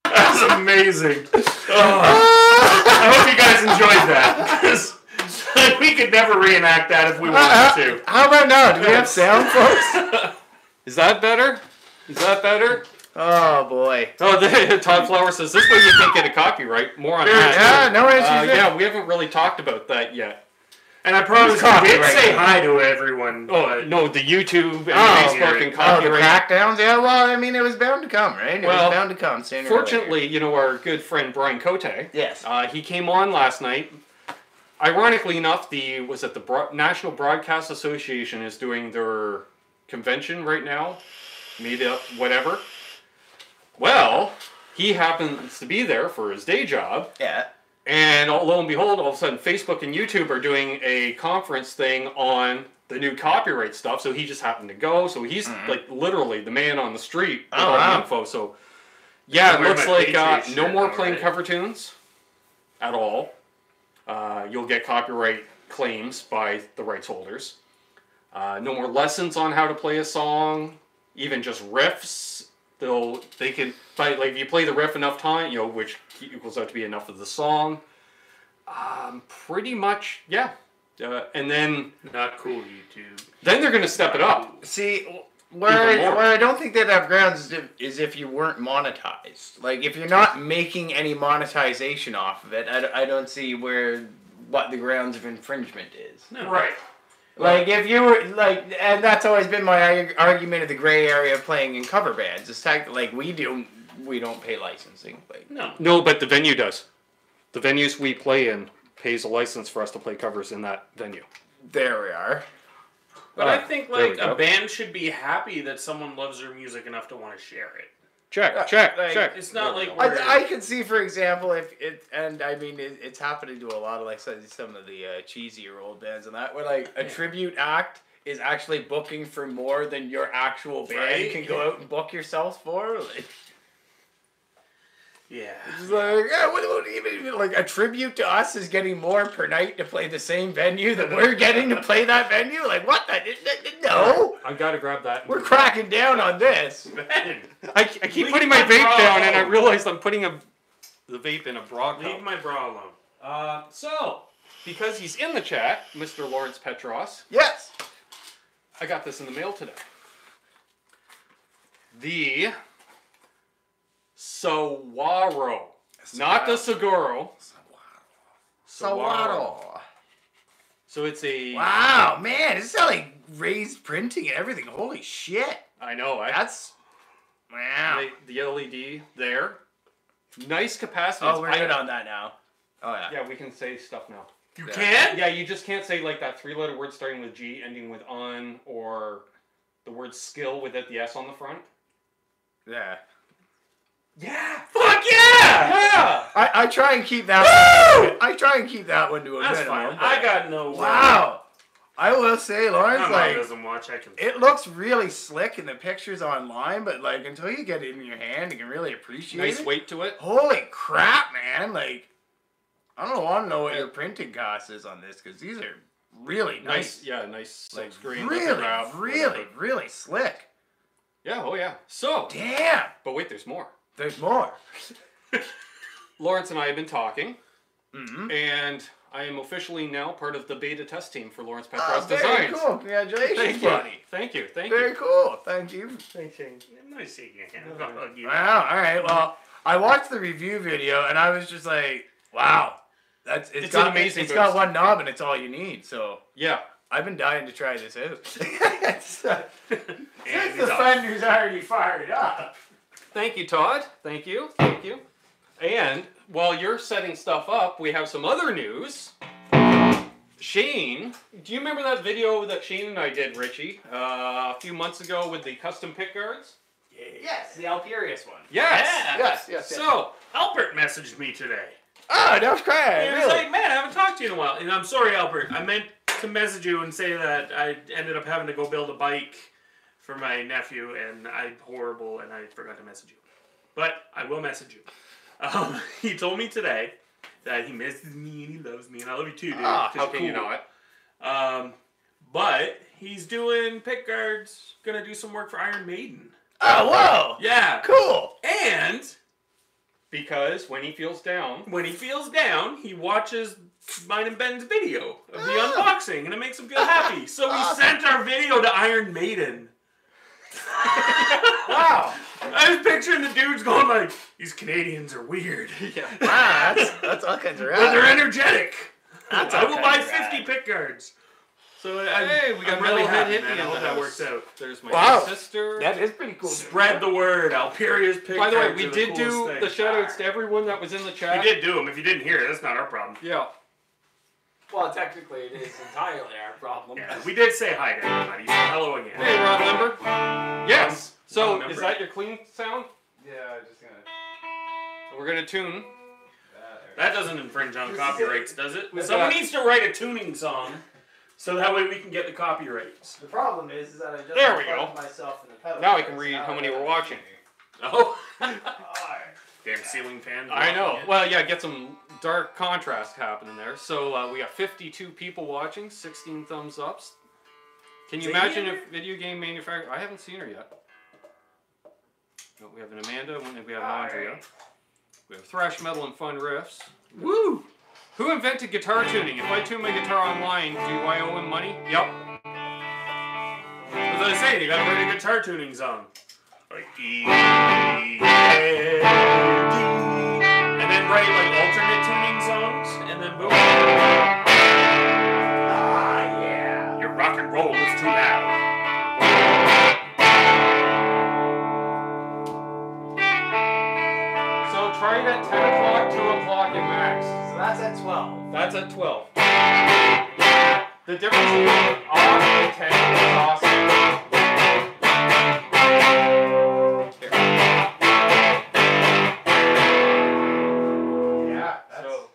That was amazing. Oh, I hope you guys enjoyed that, because we could never reenact that if we wanted to. How about now? Do we have sound, folks? Is that better? Is that better? Oh, boy. Oh, Todd Flower says, this way you can't get a copyright. More on that. Yeah, no issues. Yeah, we haven't really talked about that yet. And I promise we did say hi to everyone. Oh, no, the YouTube and Facebook and copyright. Oh, the crackdowns? Yeah, well, I mean, it was bound to come, right? It was bound to come sooner fortunately, you know, our good friend Brian Cote. Yes. He came on last night. Ironically enough, the National Broadcast Association is doing their convention right now. Meetup, whatever. Well, he happens to be there for his day job. Yeah. And lo and behold, all of a sudden, Facebook and YouTube are doing a conference thing on the new copyright stuff. So he just happened to go. So he's like literally the man on the street with all the info. So yeah, it looks like no more playing cover tunes at all. You'll get copyright claims by the rights holders. No more lessons on how to play a song, even just riffs. They can, like, if you play the riff enough time, you know, which equals out to be enough of the song. Pretty much, yeah. And then Not cool, YouTube. then they're going to step it up. See, where I don't think they'd have grounds is if you weren't monetized. Like, if you're not making any monetization off of it, I don't see what the grounds of infringement is. No. Right. Like, if you were, like, and that's always been my argument of the gray area of playing in cover bands. It's like, we don't pay licensing. Like, No, but the venue does. The venues we play in pays a license for us to play covers in that venue. there we are. But I think, there we like, go. a band should be happy that someone loves their music enough to want to share it. Check. Like, it's not like we're... I can see, for example, if it, and I mean, it's happening to a lot of, like, some of the cheesier old bands and that, where, like, a tribute act is actually booking for more than your actual band can go out and book yourselves for. Like, Yeah. it's like, yeah, what even, like, a tribute to us is getting more per night to play the same venue than we're getting to play that venue? Like, what the? No! I gotta grab that. We're cracking down on this. I keep putting my vape down, and I realized I'm putting the vape in a bra cup. Leave my bra alone. So, because he's in the chat, Mr. Lawrence Petross, Yes. I got this in the mail today. The Saguaro. Not the Seguro. Saguaro. So it's a... Wow, man, this is like raised printing and everything. Holy shit. I know. That's... Wow. The LED there. Nice capacitance. Oh, we're good on that now. Oh, yeah. Yeah, we can say stuff now. You can? Yeah, you just can't say like that 3-letter word starting with G, ending with on, or the word skill without the S on the front. Yeah. Yeah! Fuck yeah! Yeah! I try and keep that. I try and keep that one to a That's minimum. fine. I got no... Wow. I will say, Lawrence, My mom like, doesn't watch. I can... it looks really slick in the pictures online, but like until you get it in your hand, you can really appreciate Nice it. weight to it. Holy crap, man! Like, I don't want to know what your printing cost is on this because these are really nice. Yeah, nice Like, screen. really slick. Yeah, oh yeah. So, Damn. but wait, there's more. There's more. Lawrence and I have been talking, Mm-hmm. and I am officially now part of the beta test team for Lawrence Petross Very Designs. cool. Congratulations, Thank you. buddy. Thank you. Very cool. Thank you. Thanks, Shane. Nice seeing you again. I'll hug you. Wow. All right. Well, I watched the review video and I was just like, wow. It's an amazing It's got boost. one knob and it's all you need. So Yeah. I've been dying to try this out. Since And the Fender's already fired up. Thank you, Todd. Thank you. Thank you. And while you're setting stuff up, we have some other news. Shane, do you remember that video that Shane and I did, Richie, a few months ago with the custom pick guards? Yes, the Alperius one. Yes. Yes. So, Albert messaged me today. Oh, no cry. He was like, man, I haven't talked to you in a while. And I'm sorry, Albert. I meant to message you and say that I ended up having to go build a bike for my nephew, and I'm horrible, and I forgot to message you. But I will message you. He told me today that he misses me and he loves me, and I love you too, dude. how Just can cool. you not? But he's doing pick guards, gonna do some work for Iron Maiden. Oh, whoa. Yeah. Cool. And Because when he feels down, when he feels down, he watches mine and Ben's video of the unboxing, and it makes him feel happy. So we sent our video to Iron Maiden. Wow. I was picturing the dudes going like, these Canadians are weird. Wow, that's all kinds of But they're rad. energetic. That's I all will kinds buy of 50 rad. pick guards. So hey, we got I'm really Metalhead happy, Hippie man. I in hope the that house. works out. There's my Wow. sister. That is pretty cool. Spread the word. Alperia's pick By the way, guards we are did coolest do thing. the shoutouts to everyone that was in the We chat. did do them. If you didn't hear it, that's not our problem. Yeah. Well, technically, it is entirely our problem. Yeah, we did say hi to everybody. So hello again. Hey, Ron Limber. Yes. So, Ron is Limber. that your clean sound? Yeah, I'm just gonna. So we're gonna tune. That doesn't infringe on copyrights, does it? With Someone that- needs to write a tuning song, so that way we can get the copyrights. The problem is that I just There we go. myself in the pedal. Now I can read how many we're watching. Oh. Damn ceiling fan. I know. Well, yeah, get some dark contrast happening there. So we got 52 people watching, 16 thumbs ups. Can you Is imagine Amy if video game manufacturer? I haven't seen her yet. No, we have an Amanda. We have an Andrea. We have thrash metal and fun riffs. Woo! Who invented guitar tuning? If I tune my guitar online, do I owe him money? Yep. As I say, you gotta write a guitar tuning song. Like E, A, D. And then write like alternate tuning songs, and then boom. Ah, yeah. Your rock and roll is too loud. So try it at 10 o'clock, 2 o'clock at max. So that's at 12. That's at 12. The difference between off and 10 is awesome. Yeah. So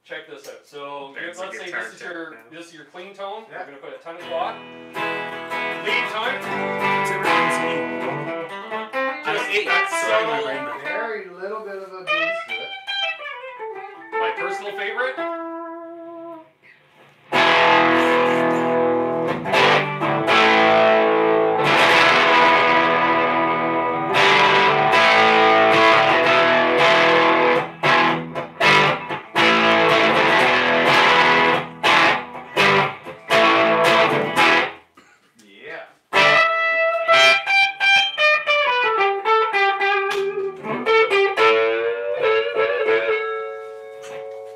check this out. So There's let's a say guitar this is your clean tone. Yeah. We're gonna put it at 10 o'clock. Lead time. It's everyone's lead. That's so Very little bit of a boost to it. my personal favorite. Yeah.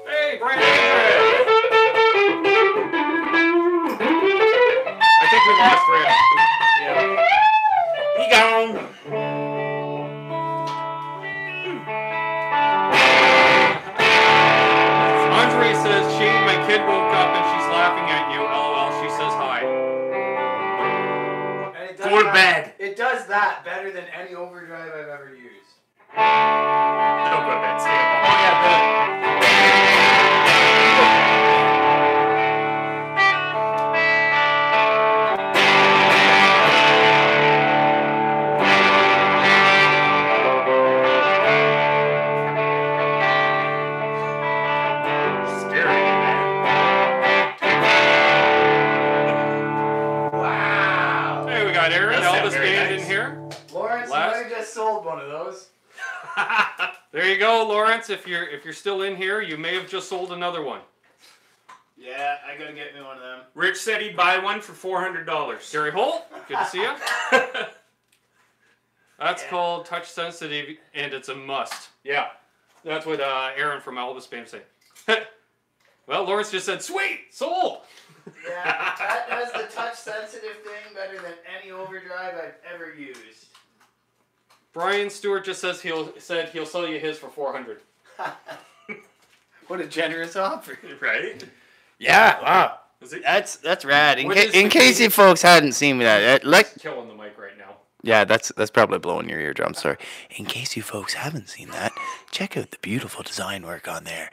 Hey, Brian. I think we lost Brad. Yeah. He gone. Andre says, Shane, my kid woke up and she's laughing at you. LOL. She says hi. And it Go to that- bed. It does that better than any overdrive I've ever used. Don't go to bed. Stay up. Oh, yeah, Scary, man. Wow. Hey, we got Aaron, That sounds Elvis very Band nice. in here. Lawrence, Last- you might have just sold one of those. There you go, Lawrence. If you're still in here, you may have just sold another one. Yeah, I gotta get me one of them. Rich said he'd buy one for $400. Gary Holt, good to see you. That's called touch sensitive, and it's a must. Yeah, that's what Aaron from Elvis Band said. Well, Lawrence just said, "Sweet, sold." Yeah, that does the touch sensitive thing better than any overdrive I've ever used. Brian Stewart just says he'll sell you his for $400. What a generous offer. Right? Yeah, wow. Is it? That's rad. In, What is the case you folks hadn't seen that, Killing the mic right now. yeah, that's probably blowing your eardrums. Sorry. In case you folks haven't seen that, check out the beautiful design work on there.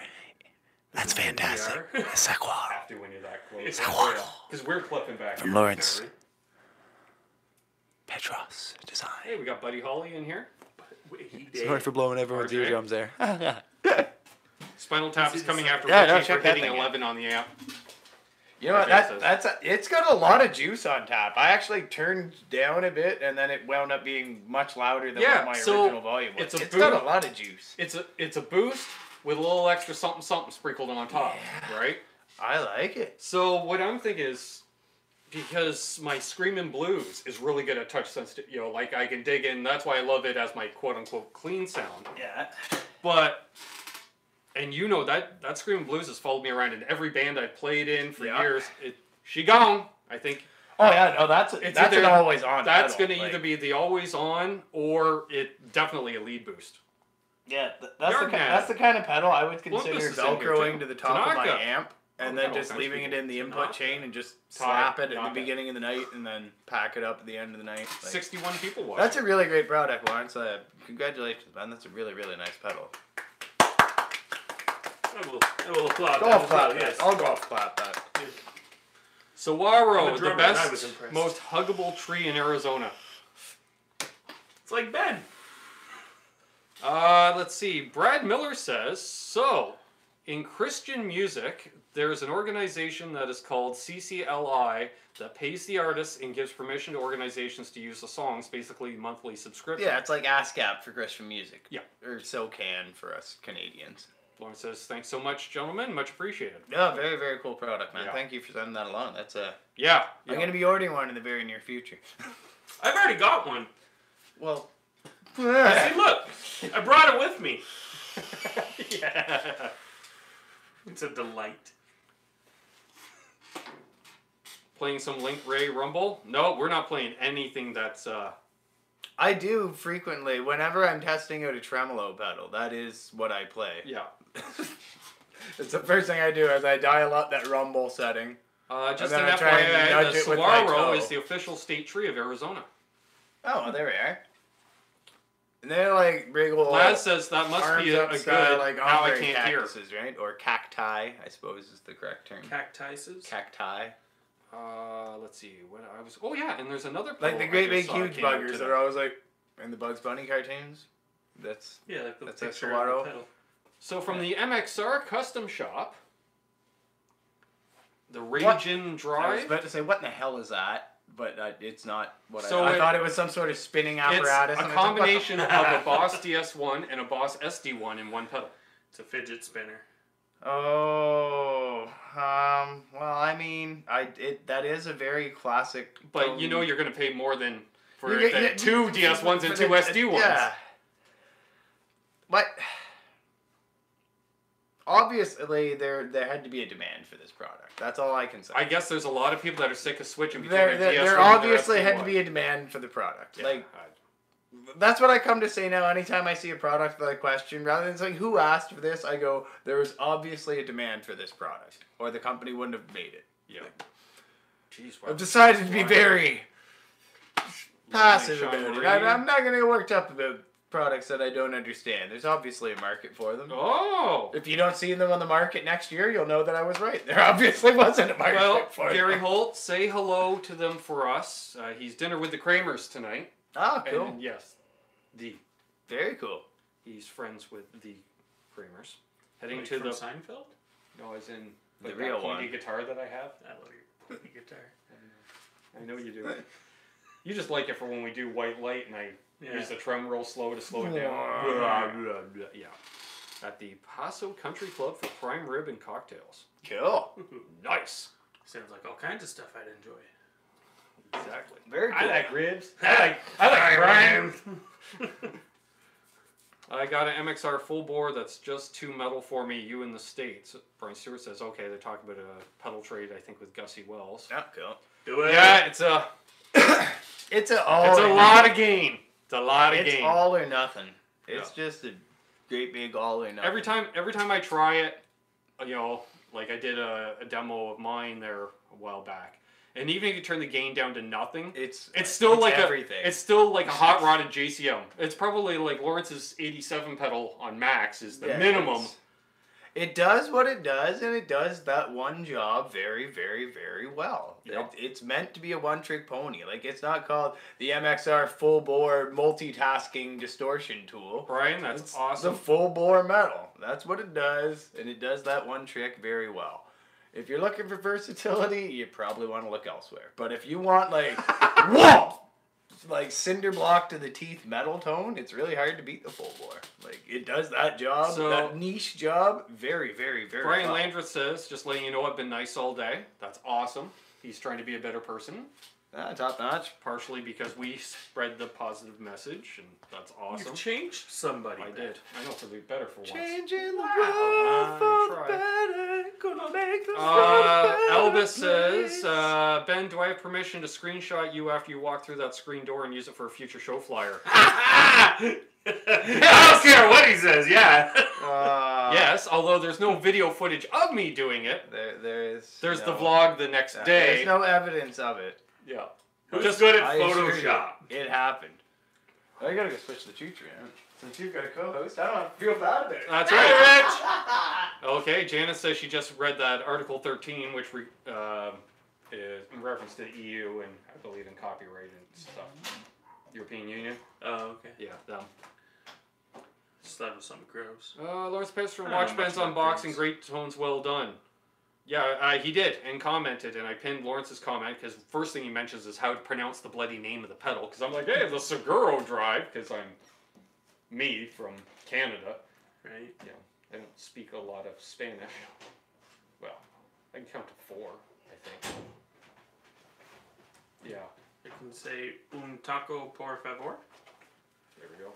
That's fantastic. C'est quoi? Have to when you're that close. It's Because we're clipping back. From here. Lawrence. Petross design. Hey, we got Buddy Holly in here. He did. Sorry for blowing everyone's RJ. eardrums there. Spinal Tap is coming after Yeah, no, Richie check for that hitting thing out. 11 on the app. You know what? Okay, It's got a lot of juice on tap. I actually turned down a bit, and then it wound up being much louder than Yeah, what my so original volume was. it's a It's got boot- a lot of juice. It's a boost with a little extra something sprinkled on top, right? I like it. So what I'm thinking is, because my Screamin' Blues is really good at touch sensitive, like I can dig in. That's why I love it as my quote unquote clean sound. Yeah. But and that Screamin' Blues has followed me around in every band I've played in for Yeah. years. She gone. I think Oh yeah, no, that's It's an either- always on. that's pedal, going to like- either be the always on or it definitely a lead boost. Yeah, Yard man. that's the kind of pedal I would Olympus consider is in here, velcroing too. to the top of my Tanaka. amp, and Oh, then yeah, just all leaving kinds it of in the people. input chain and just Tie slap it, it at knock the it. beginning of the night and then pack it up at the end of the night. Like, 61 people watching. that's a really great product, Lawrence. Congratulations, man. That's a really, really nice pedal. I will applaud that Golf as clap well, yes. that. I'll golf clap that. I'm Saguaro, a the drummer and I was best, impressed. most huggable tree in Arizona. It's like Ben. Let's see. Brad Miller says, so, in Christian music, there's an organization that is called CCLI that pays the artists and gives permission to organizations to use the songs, basically monthly subscription. Yeah, it's like ASCAP for Christian music. Yeah. Or SOCAN for us Canadians. Lawrence says, thanks so much, gentlemen. Much appreciated. Yeah, very, very cool product, man. Yeah. Thank you for sending that along. That's Yeah. I'm going to be ordering one in the very near future. I've already got one. Well... See, look. I brought it with me. Yeah. It's a delight. Playing some Link Ray Rumble? No, we're not playing anything that's... I do frequently. Whenever I'm testing out a tremolo pedal, that is what I play. Yeah. It's the first thing I do is I dial up that rumble setting. Just then an I try and FYI, nudge the it with my Saguaro toe. is the official state tree of Arizona. Oh, well, there we are. And they're like big old Laz says that must be a good, style, like now I ombre can't hear. cactuses, right? Or cacti, I suppose is the correct term. Cactuses? Cacti. Let's see. What I was... Oh, yeah, and there's another... Like pedal the I great just big saw huge came out buggers today. that are always like in the Bugs Bunny cartoons. That's Yeah, like the That's a picture of Saguaro. the pedal. So from the MXR Custom Shop, the Ragin I was Drive... about to say, what in the hell is that? But it's not what So I thought it was some sort of spinning It's apparatus. a and it's like, what the- combination of a Boss DS1 and a Boss SD1 in one pedal. It's a fidget spinner. Oh, well, I mean, that is a very classic. But you know you're going to pay more than for You the get- two DS1s and for two the- SD1s. Yeah. But obviously, there had to be a demand for this product. That's all I can say. I guess there's a lot of people that are sick of switching between There their DS1 there and their obviously had to SD1. be a demand for the product. Yeah, Like, that's what I come to say now. Anytime I see a product that I question, rather than saying who asked for this, I go, there was obviously a demand for this product, or the company wouldn't have made it. yeah. Jeez, I've decided to be very passive Sean about it. Marie. I'm not going to get worked up about products that I don't understand. There's obviously a market for them. Oh! If you don't see them on the market next year, you'll know that I was right. There obviously wasn't a market Well, for Gary them. Holt, say hello to them for us. He's dinner with the Kramers tonight. Oh, cool. And yes, Very cool. he's friends with the Kramers. Heading Like to from the... Seinfeld? No, as in The like real that one. pointy guitar that I have. I love your pointy guitar. I know you do. You just like it for when we do white light and I Yeah. use the trem real slow to slow it down. Yeah. At the Paso Country Club for prime rib and cocktails. Cool. Nice. Sounds like all kinds of stuff I'd enjoy. Exactly. Very cool. I like ribs. I like prime. I got an MXR full bore that's just too metal for me. You in the States. Brian Stewart says, okay, they're talking about a pedal trade, I think, with Gussie Wells. Yeah, cool. Do it. Yeah, it's a It's a lot of gain. It's a lot of It's gain. all or nothing. It's just a great big all or nothing. Every time I try it, you know, like I did a demo of mine there a while back, and even if you turn the gain down to nothing, it's still like everything. It's still like a hot rodded JCM. It's probably like Lawrence's 87 pedal on max is the minimum. It does what it does, and it does that one job very, very, very well. Yep. It's meant to be a one-trick pony. Like, it's not called the MXR full-bore multitasking distortion tool. Brian, that's It's awesome. the full-bore metal. That's what it does, and it does that one trick very well. If you're looking for versatility, you probably want to look elsewhere. But if you want, like, whoa! Like cinder block to the teeth metal tone, it's really hard to beat the full bore. Like, it does that job, So- that niche job, very, very, very Brian well. Landreth says, just letting you know I've been nice all day. That's awesome. He's trying to be a better person, Top notch. partially because we spread the positive message, and that's awesome. You've changed somebody. I did. I know, for the better for once. Changing the Wow. world for the Try. better, gonna make the world better. Elvis says, place. Ben, do I have permission to screenshot you after you walk through that screen door and use it for a future show flyer? I don't care what he says, yeah. Yes, although there's no video footage of me doing it. There is. There's the no- vlog the next day. There's no evidence of it. Yeah. Who's Just good at I assure you, Photoshop? it happened. I gotta go switch the chooch around. Since you've got a co-host, I don't feel bad about it. That's right, Rich. Okay, Janice says she just read that Article 13, which is in reference to the EU and I believe in copyright and stuff. European Union. Oh, okay. Yeah, them. Just thought it was something gross. Lawrence Pester, I don't watch know Ben's much about unboxing, things. great tones, well done. Yeah, he did, and commented, and I pinned Lawrence's comment, because first thing he mentions is how to pronounce the bloody name of the pedal, because I'm like, hey, the Seguro drive, because I'm me from Canada. Right? Yeah, I don't speak a lot of Spanish. Well, I can count to 4, I think. Yeah. I can say un taco por favor. There we go.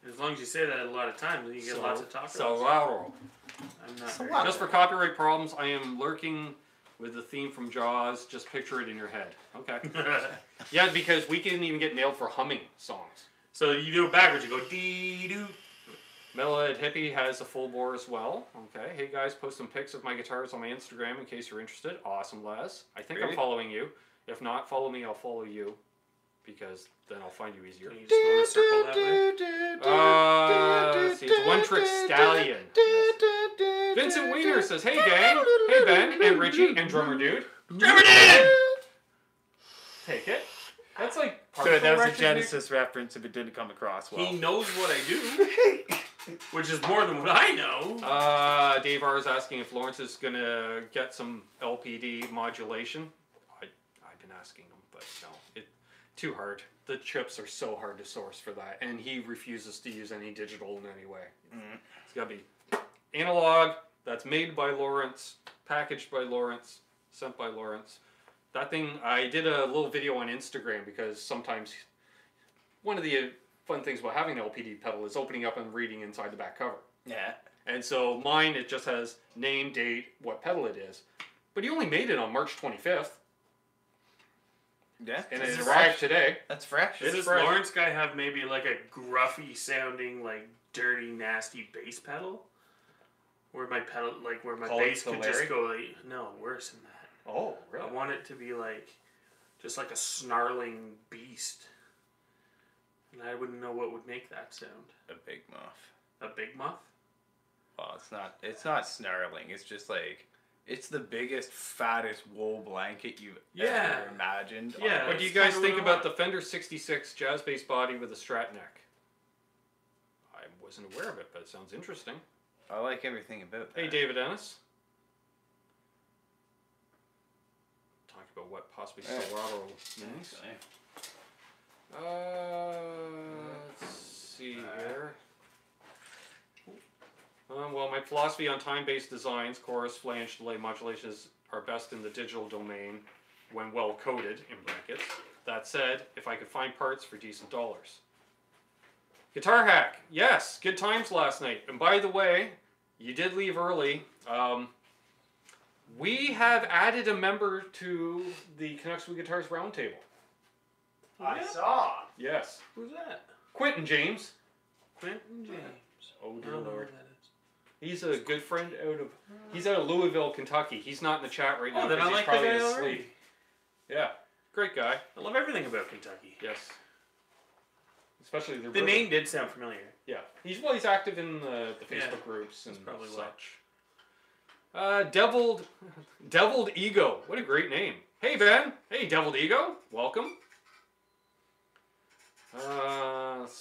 As long as you say that a lot of times, you get lots of tacos. Salado. I'm not very Just for copyright problems, I am lurking with the theme from Jaws. Just picture it in your head. Okay. Yeah, because we can even get nailed for humming songs. So you do it backwards. You go dee-doo. Metalhead Hippie has a full bore as well. Okay. Hey guys, post some pics of my guitars on my Instagram in case you're interested. Awesome, Les. I think I'm following you. If not, follow me, I'll follow you. Because then I'll find you easier. Can you just go in a circle that way? Let's see, it's One Trick Stallion. Yes. Vincent Wiener says, hey gang, hey Ben, and Richie, and Drummer Dude. Drummer Dude! Take it. That's like So that was a Genesis reference if it didn't come across well. He knows what I do. Which is more than what I know. Dave R is asking if Lawrence is going to get some LPD modulation. I've been asking him, but no. Too hard. The chips are so hard to source for that. And he refuses to use any digital in any way. It's got to be analog, that's made by Lawrence, packaged by Lawrence, sent by Lawrence. That thing, I did a little video on Instagram because sometimes one of the fun things about having an LPD pedal is opening up and reading inside the back cover. Yeah. And so mine, it just has name, date, what pedal it is. But he only made it on March 25th. Yeah. And it arrived today. That's fresh. Does this Lawrence guy have maybe like a gruffy sounding, like dirty, nasty bass pedal? Where my pedal, like where my bass could just go like, no, worse than that. Oh, really? I want it to be like, just like a snarling beast. And I wouldn't know what would make that sound. A big muff. A big muff? Well, it's not snarling. It's just like, it's the biggest, fattest wool blanket you've ever imagined. Yeah. What do you guys think about the Fender 66 jazz bass body with a Strat neck? I wasn't aware of it, but it sounds interesting. I like everything about that. Hey, David Ennis. Talk about what possibly Silverado means. Let's see here. Well, my philosophy on time-based designs, chorus, flange, delay, modulations are best in the digital domain when well coded, in brackets. That said, if I could find parts for decent dollars. Guitar hack. Yes, good times last night. And by the way, you did leave early. We have added a member to the Canucks With Guitars Roundtable. I saw. Yes. Who's that? Quentin James. Quentin James. Oh, I dear don't know Lord. who that is. He's a good friend he's out of Louisville, Kentucky. He's not in the chat right now. Oh, then I he's like the probably guy asleep. already. Yeah. Great guy. I love everything about Kentucky. Yes. Especially their The name did sound familiar. Yeah. He's active in the Facebook groups and probably such. Deviled Ego. What a great name. Hey Ben. Hey Deviled Ego. Welcome. Let's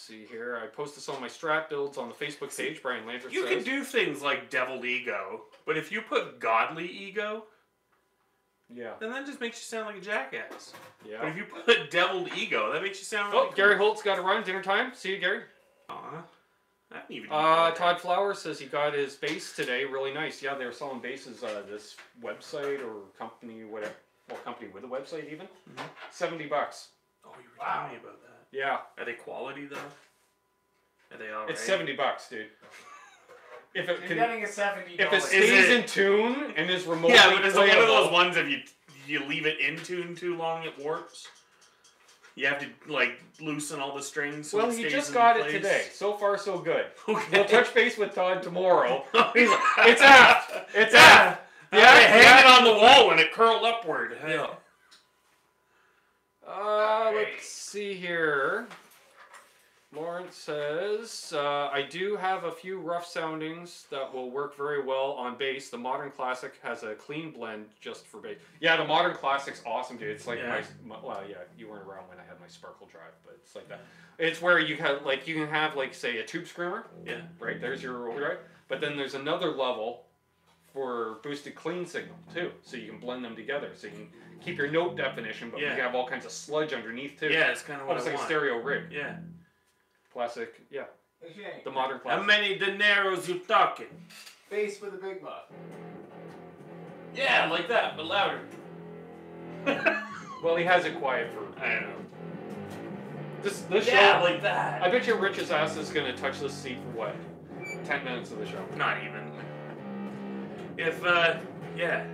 see here. I posted some of my Strat builds on the Facebook page. Brian Landry You says. can do things like deviled ego, but if you put godly ego, Yeah. then that just makes you sound like a jackass. Yeah. But if you put deviled ego, that makes you sound like... Oh, Gary Holt's got to run. Dinner time. See you, Gary. Aw. I haven't even... Todd Flowers says he got his bass today. Really nice. Yeah, they're selling basses. This website or company, whatever. Well, company with a website even. $70. Oh, you were telling me about that. Yeah. Are they quality, though? Are they all right? It's $70, dude. If it You're getting a $70. if it stays in tune and is remotely Yeah, but is it one of playable- those ones if you leave it in tune too long, it warps? You have to, like, loosen all the strings so Well, it he stays just in got it place? today. So far, so good. Okay. We'll touch base with Todd tomorrow. He's like, It's aft. It's aft. Yeah, hang it on the wall when it curled upward. Yeah. Let's see here. Lawrence says, I do have a few rough soundings that will work very well on bass. The Modern Classic has a clean blend just for bass. Yeah, the Modern Classic's awesome, dude. It's like well, yeah, you weren't around when I had my Sparkle Drive, but it's like that. It's where you can have like say a tube screamer. Yeah. Right, there's your overdrive. But then there's another level for boosted clean signal too, so you can blend them together. So you can keep your note definition, but you can have all kinds of sludge underneath too. Yeah, it's kind of what almost I like want. a stereo rig. Yeah. Classic, yeah. The modern How classic. many dineros you talking? Bass for the big muff. Yeah, like that, but louder. Well, he has it quiet for. I don't know. This Yeah, show. like that. I bet you Rich's ass is gonna touch this seat for what? 10 minutes of the show. Not even. If, yeah.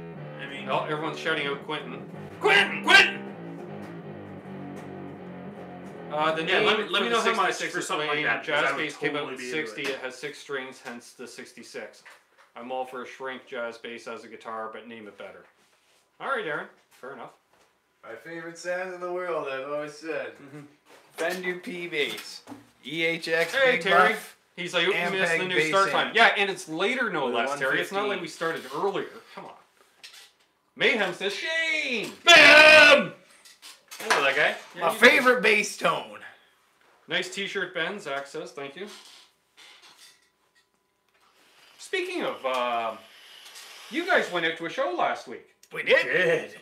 I mean... Oh, everyone's shouting out Quentin. Quentin! Quentin! The Yeah, name let me for know the how much 66 for is something like plain. that, because I Jazz would bass came out totally at be into 60. it. It has 6 strings, hence the 66. I'm all for a shrink jazz bass as a guitar, but name it better. All right, Aaron. Fair enough. My favorite sound in the world, I've always said. Fender P bass. EHX Hey, big Terry. muff. He's like, you missed the Ampeg new bass start amp. time. Yeah, and it's later, no With a less, Terry. It's not 115. like we started earlier. Come on. Mayhem says, Shane! BAM! I know that guy. My favorite bass tone. Nice t-shirt, Ben. Zach says, thank you. Speaking of, you guys went out to a show last week. We did. Good.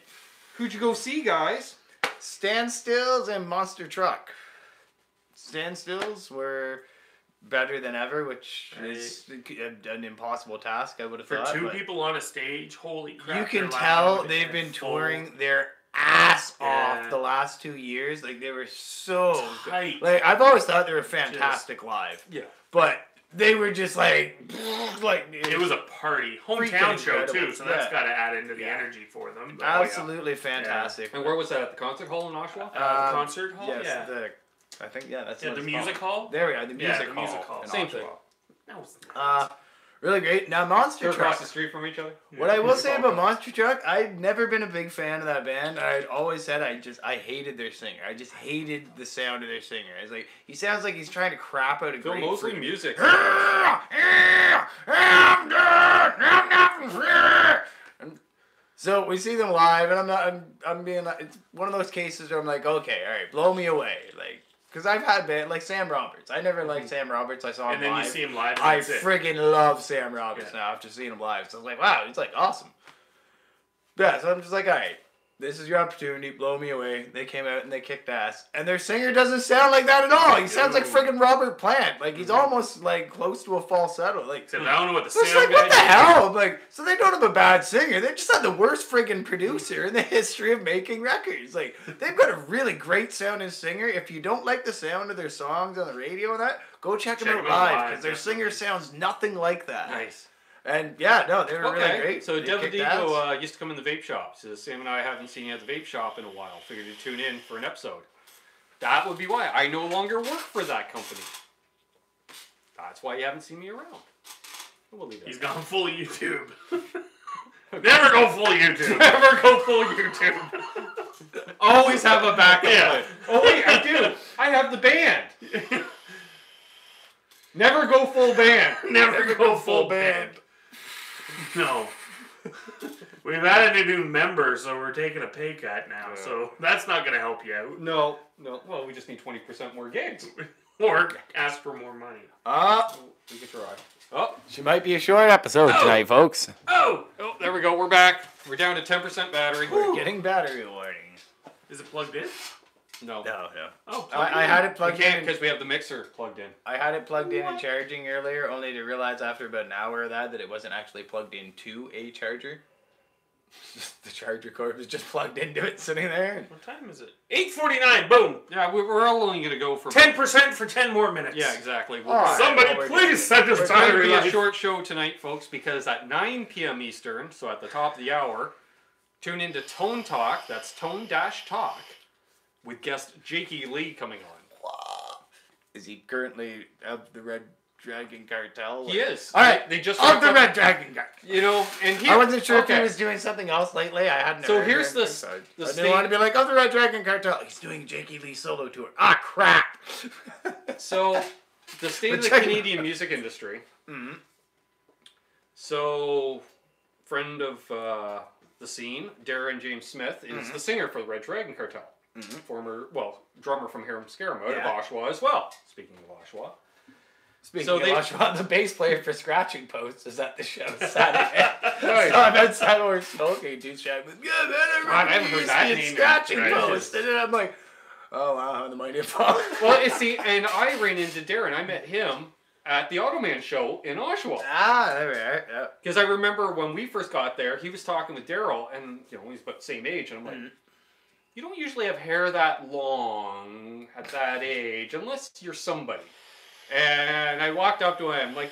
Who'd you go see, guys? Standstills and Monster Truck. Standstills were better than ever, which is an impossible task, I would have For thought. two but people on a stage, holy crap. you can they're tell loud they've and been full. touring their ass off Yeah. the last 2 years. Like, they were so Tight. like, I've always thought they were fantastic live, Yeah. but they were just like It was a party. Freaking Hometown show, incredible. too, so that's Yeah. got to add into the Yeah. energy for them. But, absolutely fantastic. And where was that? At the concert hall in Oshawa? the concert hall? Yes, Yeah. I think that's Yeah, what the it's music called. hall? There we are, the Yeah, music the hall. music hall. in Same Oshawa. thing. That was Really great. Now, Monster They're across Truck. the street from each other? What I will Music say hall about comes. Monster Truck, I've never been a big fan of that band. I'd always said I hated their singer. I just hated the sound of their singer. It's like, he sounds like he's trying to crap out a Phil great Mosley freaking- music. So we see them live, and I'm being like, it's one of those cases where I'm like, okay, all right, blow me away, like, because I've had band like Sam Roberts. I never liked Sam Roberts. I saw him And then live. you see him live. And I that's it. friggin' love Sam Roberts now after seeing him live. So I was like, wow, he's like awesome. Yeah, so I'm just like, all right, this is your opportunity. Blow me away. They came out and they kicked ass. And their singer doesn't sound like that at all. He sounds like friggin' Robert Plant. Like, he's almost like close to a falsetto. Like, Except I don't know what the it's sound like, what the guy did. hell? I'm like, so they don't have a bad singer. They just had the worst friggin' producer in the history of making records. Like, they've got a really great sounding singer. If you don't like the sound of their songs on the radio and that, go check them out live, because their singer sounds nothing like that. Nice. And yeah, no, they were really great. So They Devil kicked ass. Digo used to come in the vape shop. So Sam and I haven't seen you at the vape shop in a while. Figured to tune in for an episode. That would be why. I no longer work for that company. That's why you haven't seen me around. We'll leave it. He's gone full YouTube. Never go full YouTube. Never go full YouTube. Always have a backup plan. Oh wait, I do. I have the band. Never go full band. Never go full band. No. We've added a new member, so we're taking a pay cut now. So that's not going to help you out. No. Well, we just need 20% more gigs. Or ask for more money. We can try. Oh, She might be a short episode tonight, folks. Oh! there we go. We're back. We're down to 10% battery. We're getting battery warnings. Is it plugged in? No. No. Oh, I had it We plugged can't in. because we have the mixer plugged in. I had it plugged in and charging earlier, only to realize after about an hour of that it wasn't actually plugged into a charger. The charger cord was just plugged into it, sitting there. What time is it? 8:49. Boom. Yeah, we're only going to go for 10% for 10 more minutes. Yeah, exactly. We'll All right. Somebody Well, we're please send us It's going to battery be a life. short show tonight, folks, because at 9 p.m. Eastern, so at the top of the hour, tune into Tone Talk. That's Tone-Talk with guest Jakey Lee coming on. Is he currently of the Red Dragon Cartel? He is. All right, They just of wrapped the up- Red Dragon Cartel. You know, and he. I wasn't sure if okay. he was doing something else lately. I hadn't. So heard here's anything, the so the I state- didn't want to be like, of the Red Dragon Cartel. He's doing Jakey Lee solo tour. Ah, crap. So, the state But of the check it Canadian music industry. Mhm. So, friend of the scene, Darren James Smith, is Mm-hmm. the singer for the Red Dragon Cartel. Former, drummer from Harem Scarum out Yeah. of Oshawa as well. Speaking of Oshawa. Speaking So of they- Oshawa, the bass player for Scratching Post is at the show Saturday. So I'm outside we're smoking, dude's chatting with, yeah, man, I haven't heard that in name in Scratching ages. Post. And then I'm like, Oh wow, the mighty Pauly. Well, you see, and I ran into Darren. I met him at the Automan show in Oshawa. Ah, there we are. Yeah. Because I remember when we first got there, he was talking with Daryl, and he's about the same age, and I'm like, you don't usually have hair that long at that age unless you're somebody. And I walked up to him like,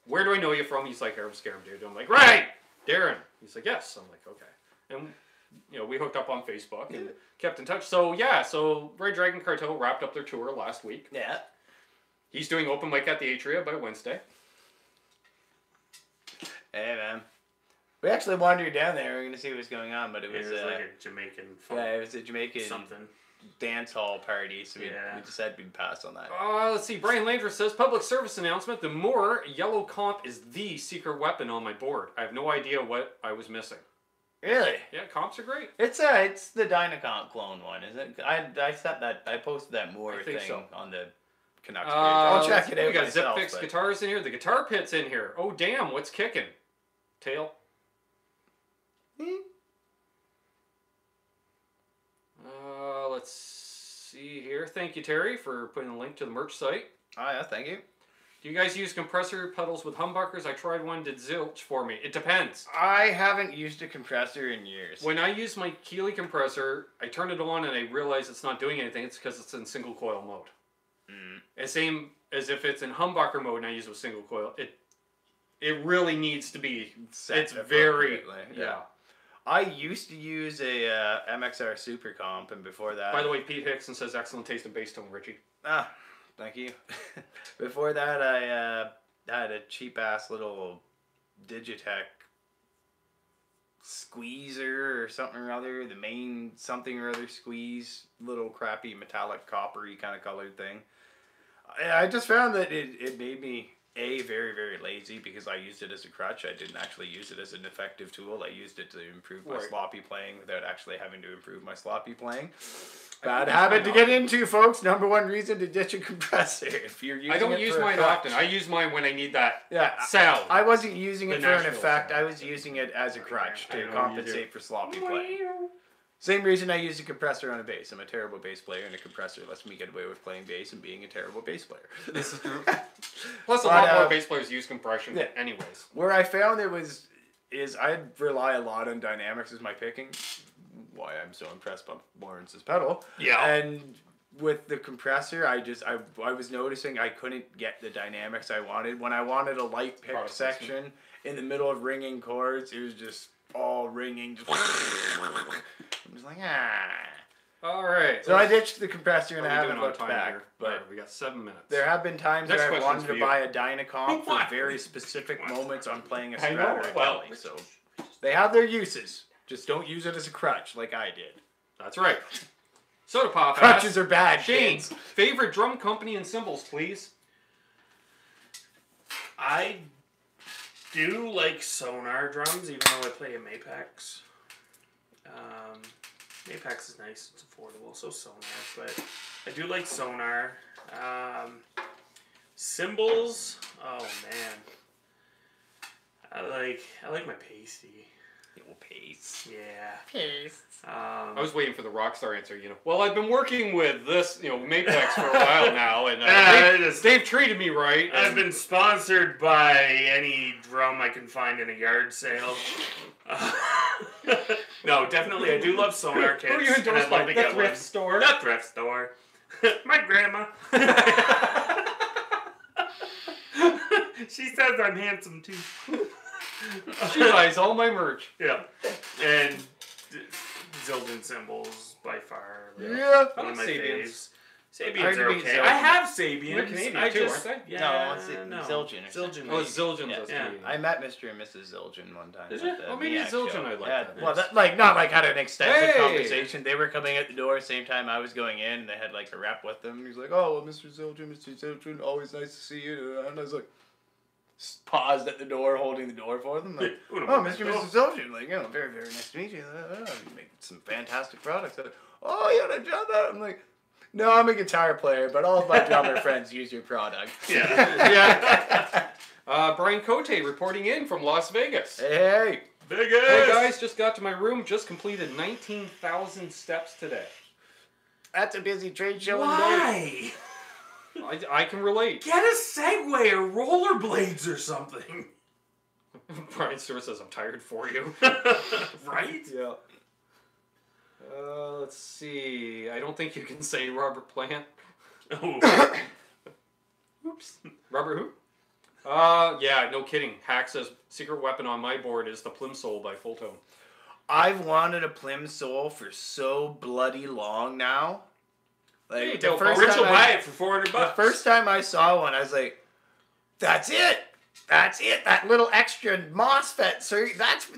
where do I know you from? He's like, Arab Scarum dude. I'm like, right, Darren. He's like, yes. I'm like, okay. And we hooked up on Facebook and kept in touch. So yeah, so Red Dragon Cartel wrapped up their tour last week. Yeah. He's doing open mic at the Atria by Wednesday. Hey man. We actually wandered down there. We were going to see what was going on, but it was like a Jamaican funk. Yeah, it was a Jamaican something. Dance hall party, so we decided we'd pass on that. Let's see. Brian Landry says, public service announcement. The Moore yellow comp is the secret weapon on my board. I have no idea what I was missing. Really? Yeah, comps are great. It's the Dynacomp clone one, isn't it? I posted that Moore thing on the Canucks page. I'll check it out. We got myself, Zip Fix guitars in here. The guitar pit's in here. Oh damn, what's kicking? Tail. Let's see here. Thank you, Terry, for putting a link to the merch site. Oh yeah, thank you. Do you guys use compressor pedals with humbuckers? I tried one, did zilch for me. It depends. I haven't used a compressor in years. When I use my Keeley compressor, I turn it on and I realize it's not doing anything. It's because it's in single coil mode. And same as if it's in humbucker mode and I use it with single coil. It really needs to be. It's very yeah. I used to use a MXR Super Comp, and before that... By the way, Pete Hickson says excellent taste in bass tone, Richie. Ah, thank you. Before that, I had a cheap-ass little Digitech squeezer or something or other, the main something or other squeeze, little crappy metallic coppery kind of colored thing. I just found that it made me... very, very lazy because I used it as a crutch. I didn't actually use it as an effective tool. I used it to improve my sloppy playing without actually having to improve my sloppy playing. Bad habit to get into, folks. Number one reason to ditch a compressor. If you're using I don't use mine often. I use mine when I need that sound. I wasn't using it for an effect. I was using it as a crutch to compensate for sloppy playing. Same reason I use a compressor on a bass. I'm a terrible bass player, and a compressor lets me get away with playing bass and being a terrible bass player. This is true. Plus, a lot more bass players use compression anyways. Where I found it is I rely a lot on dynamics as my picking. Why I'm so impressed by Lawrence's pedal. Yeah. And with the compressor, I was noticing I couldn't get the dynamics I wanted. When I wanted a light pick section in the middle of ringing chords, it was just all ringing. I'm just like, All right. So I ditched the compressor and I haven't looked back. Here? But we got 7 minutes. There have been times where I wanted to you. buy a Dynacomp for very specific moments on playing a Strat or a Kelly. So they have their uses. Just don't use it as a crutch like I did. That's right. Soda Pop Crutches are bad, Shane, kids. favorite drum company and cymbals, please. I do like Sonar drums, even though I play a Mapex. Mapex is nice, it's affordable, so Sonar, but I do like Sonar. Cymbals, oh man. I like my pasty. Paste. Yeah. Paste. I was waiting for the Rockstar answer, Well, I've been working with this, Mapex for a while now, and they've treated me right. I've been sponsored by any drum I can find in a yard sale. No, definitely, I do love Sonar kits. Who are you endorsed by? The thrift store? The thrift store. My grandma. She says I'm handsome, too. She buys all my merch. Yeah. And Zildjian cymbals, by far. Yeah. One of my faves. Sabians Hard to are beat okay. Zildjian. I have Sabians. They're Canadian too, aren't they? Yeah, No, it's Zildjian. Zildjian. Oh, Zildjian. Yeah. I met Mr. and Mrs. Zildjian one time. Did you? Oh, maybe it's Zildjian I'd like that. Well, not like had an extensive conversation. They were coming at the door same time I was going in, and they had like a rep with them. He's like, "Oh, well, Mr. Zildjian, always nice to see you." And I was like, paused at the door, holding the door for them. Like, "Oh, Mr. and Mrs. Zildjian, very, very nice to meet you. You make some fantastic products." Like, "Oh, you want to jump that?" I'm like, "No, I'm a guitar player, but all of my drummer friends use your product." Yeah. Brian Cote reporting in from Las Vegas. Hey. Vegas! Hey guys, just got to my room, just completed 19,000 steps today. That's a busy trade show. Why? I can relate. Get a Segway or rollerblades or something. Brian Stewart says, I'm tired for you. Right? Yeah. Let's see. I don't think you can say Robert Plant. Oh. Oops. Robert who? Yeah, no kidding. Hack says, secret weapon on my board is the Plimsoll by Full Tone. I've wanted a Plimsoll for so bloody long now. Like the first Rich time will buy it for $400. The first time I saw one, I was like, "That's it, that's it. That little extra MOSFET, sir. That's."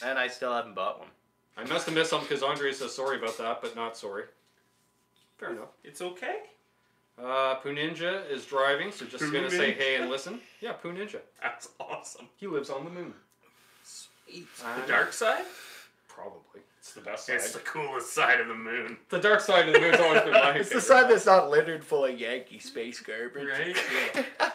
And I still haven't bought one. I must have missed something because Andre says sorry about that, but not sorry. Fair enough. It's okay. Poo Ninja is driving, so just gonna say hey and listen. Yeah, Poo Ninja. That's awesome. He lives on the moon. Sweet. The dark side? Probably. It's the best side. It's the coolest side of the moon. The dark side of the moon's always been my favorite. It's the side that's not littered full of Yankee space garbage. Right? Yeah.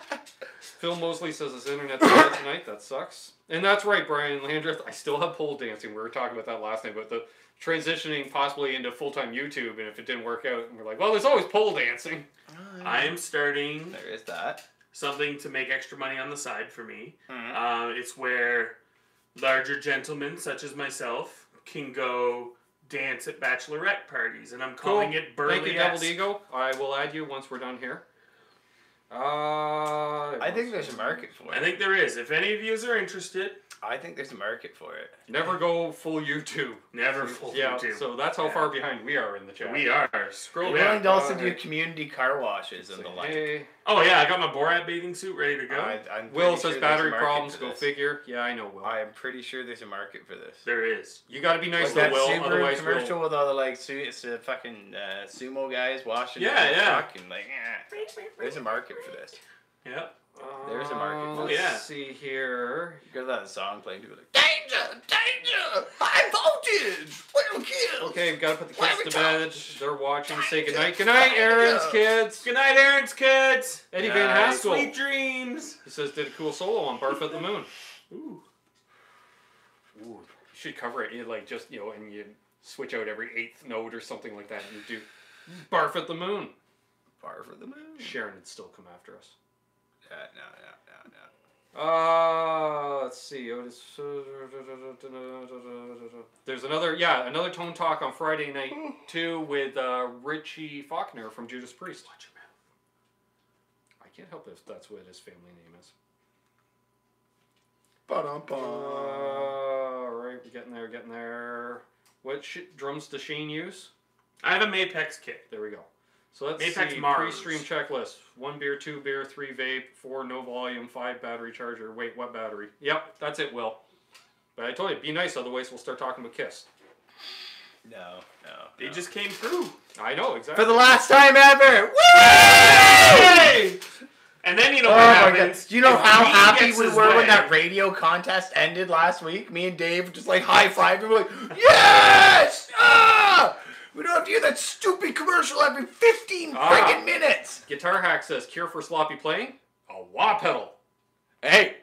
Phil Mosley says his internet's bad tonight. That sucks. And that's right, Brian Landreth. I still have pole dancing. We were talking about that last night, but the transitioning possibly into full-time YouTube, and if it didn't work out, and we're like, well, there's always pole dancing. I am starting There is that. something to make extra money on the side for me. Mm-hmm. It's where larger gentlemen, such as myself, can go dance at bachelorette parties, and I'm calling it burlesque. Thank you, Double Ego. I will add you once we're done here. I think there's a market for it. I think there is. If any of you are interested, I think there's a market for it. Never go full YouTube. never full Yeah, YouTube. so that's how far behind we are in the chat. We are. Scroll We're down. willing to also do community car washes and the like. Hey. Oh yeah, I got my Borat bathing suit ready to go. I'm Will pretty says sure battery there's a market problems, for go this. figure. Yeah, I know, Will. I am pretty sure there's a market for this. There is. You gotta be nice Like to that Will, Subaru otherwise commercial Will... with all the like fucking sumo guys washing Yeah, their yeah. truck and like, there's a market for this. Yep. There's a market for Let's this. yeah. see here. You got that song playing, people are like, danger, danger, high voltage, will kill. Okay, we've got to put the Why kids are we to bed. talking? They're watching. Say goodnight. Good night, Aaron's kids. Good night, Aaron's kids. Eddie Van Haskell. Sweet dreams. He says did a cool solo on Barf at the Moon. Ooh. Ooh, you should cover it. You like just and you switch out every 8th note or something like that, and you do Barf at the Moon. Far for the moon. Sharon would still come after us. No. Let's see. There's another Tone Talk on Friday night too with Richie Faulkner from Judas Priest. Watch your mouth. I can't help if that's what his family name is. Ba-dum-bum. Alright, we're getting there. What drums does Shane use? I have a Mapex kit. There we go. So let's Mapex see, Mars. pre-stream checklist. 1 beer, 2 beer, 3 vape, 4 no volume, 5 battery charger. Wait, what battery? Yep, that's it, Will. But I told you, be nice, otherwise we'll start talking about Kiss. No. They just came through. I know, exactly. For the last time ever! Woo! Hey! And then you know what happens. Do you know If how Beane happy gets we his were way- when that radio contest ended last week? Me and Dave just like high-fived. We were like, yes! Ah! We don't have to hear that stupid commercial every 15 friggin' minutes. Guitar Hack says, cure for sloppy playing? A wah pedal. Hey!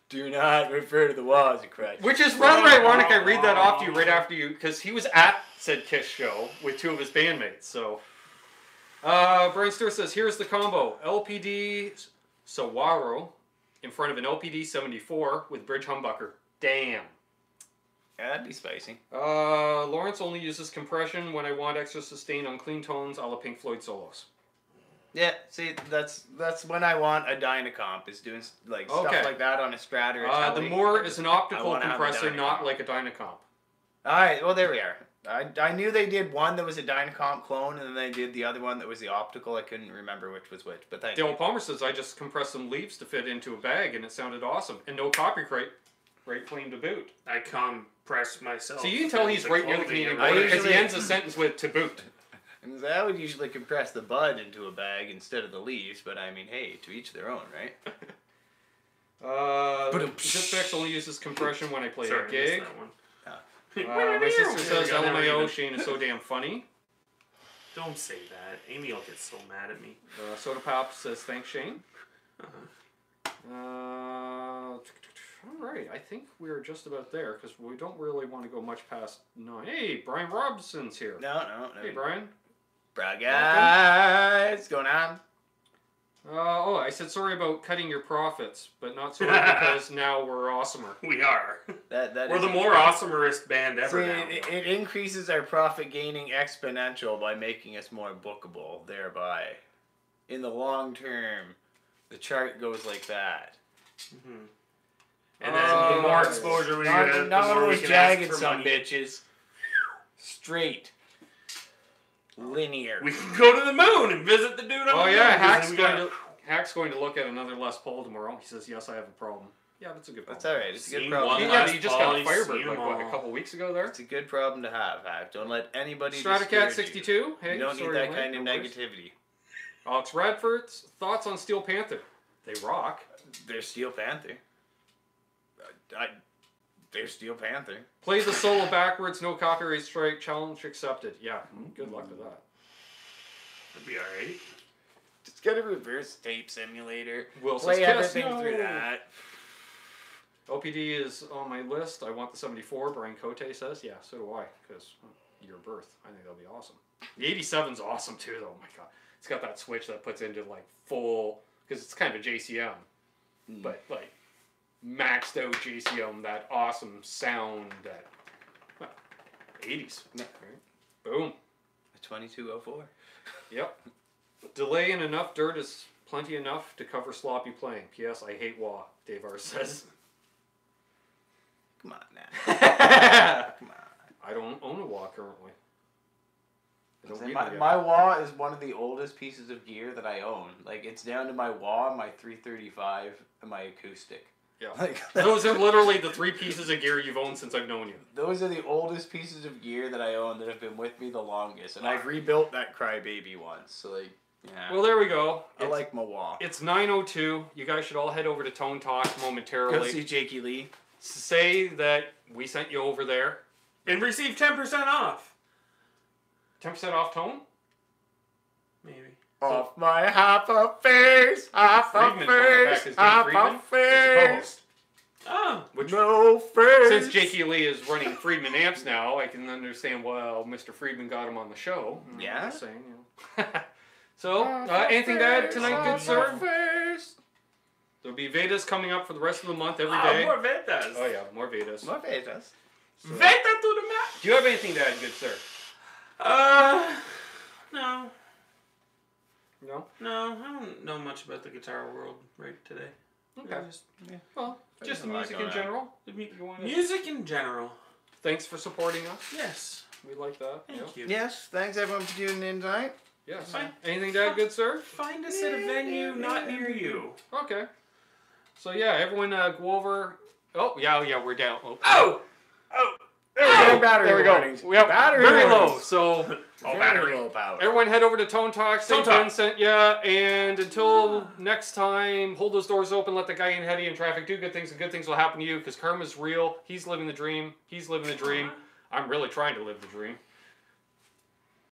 Do not refer to the wah as a crutch. Which is rather ironic I read that off to you right after you, because he was at said Kiss show with 2 of his bandmates, so... Brian Stewart says, here's the combo. LPD Sawaro in front of an LPD 74 with bridge humbucker. Damn. Yeah, that'd be spicy. Lawrence only uses compression when I want extra sustain on clean tones a la Pink Floyd solos. Yeah, see, that's when I want a Dynacomp, is doing like stuff Okay. like that on a Strat or a The Tele. Moore is an optical wanna have a compressor, not Dynacomp. like a Dynacomp. Alright, well there we are. I knew they did one that was a Dynacomp clone, and then they did the other one that was the optical. I couldn't remember which was which, but thank Dale you. Palmer says, I just compressed some leaves to fit into a bag, and it sounded awesome. And no copyright claim to boot. I compress myself. So you can tell he's into right near the clothing Canadian and border, because he usually- ends a sentence with to boot. And I would usually compress the bud into a bag instead of the leaves, but I mean, hey, to each their own, right? Zipfix only uses compression when I play Sorry, a I gig. missed that one. My sister says There we go. LMAO, Shane is so damn funny. Don't say that. Amy will get so mad at me. Soda Pop says, thanks, Shane. All right, I think we're just about there because we don't really want to go much past 9. Hey, Brian Robinson's here. No. Hey, Brian. Brad guys, what's going on? I said sorry about cutting your profits, but not sorry because now we're awesomer. We are. That We're is the more awesomerest band ever See, now. it increases our profit gaining exponential by making us more bookable, thereby. In the long term, the chart goes like that. Mm-hmm. And then the more exposure we get, the more we can ask jagged for some money. bitches. Straight. Linear. We can go to the moon and visit the dude on the moon. Hack's going to look at another Les Paul tomorrow. He says, yes, I have a problem. Yeah, that's a good problem. That's alright. It's a good Seen problem. one. He just got Pauly, Firebird seen like, them what, a all. couple weeks ago there? It's a good problem to have, Hack. Don't let anybody Stratocat discourage 62. you. Hey, You don't need sorry, that mate, kind of no worries. negativity. Alex Radford's thoughts on Steel Panther. They rock. They're Steel Panther. They're Steel Panther. Play the solo backwards, no copyright strike, challenge accepted. Yeah, good luck with that. That'd be alright. Just get a reverse tape simulator. Wilson's Play Kiss, everything no. through that. OPD is on my list. I want the 74, Brian Cote says. Yeah, so do I, because your birth. I think that'll be awesome. The 87's awesome too, though. Oh my god. It's got that switch that puts into like full, because it's kind of a JCM, but like maxed out JCM, that awesome sound that, well, 80s. Yeah. Right? Boom. A 2204. Yep. Delay in enough dirt is plenty enough to cover sloppy playing. P.S. I hate wah, Dave R says. Come on now. Come on. I don't own a wah currently. I don't need My, one yet. my wah is one of the oldest pieces of gear that I own. Like, it's down to my wah, my 335, and my acoustic. Yeah. Like, Those are literally the 3 pieces of gear you've owned since I've known you. those are the oldest pieces of gear that I own that have been with me the longest. And I've rebuilt that crybaby once. So, like, yeah. Well, there we go. I like my wah. It's 9:02. You guys should all head over to Tone Talk momentarily. Go see Jakey Lee. Say that we sent you over there. And receive 10% off. 10% off Tone? Maybe. Off my half a face, half a Friedman's on the back. face, Is Dave half Friedman? a Is the face. co-host. Oh. Which, No face. since Jakey Lee is running Friedman amps now, I can understand why Mr. Friedman got him on the show. Yeah? Just saying, you know. So, anything to add tonight, good sir? Face. There'll be Vedas coming up for the rest of the month every Oh, day. more Vedas. Oh yeah, more Vedas. My face. Veta to the mat. Do you have anything to add, good sir? No. No? No, I don't know much about the guitar world right today. Okay. Well, just the a lot music in going on. general. Music in general. Thanks for supporting us. Yes. We like that. Thank you. Yes, thanks everyone for tuning in tonight. Yes. Fine. Anything to add, good sir? Find us at a venue not near you. Okay. So yeah, everyone go over. Oh yeah, we're down. Oh. Battery There we go. warnings. We have Battery very low. warnings. So Oh, Very battery. low power. everyone head over to Tone Talk. Say Tone Talk. Ben sent ya. And until next time, hold those doors open. Let the guy in heady in traffic do good things, and good things will happen to you. Because karma's real. He's living the dream. He's living the dream. I'm really trying to live the dream.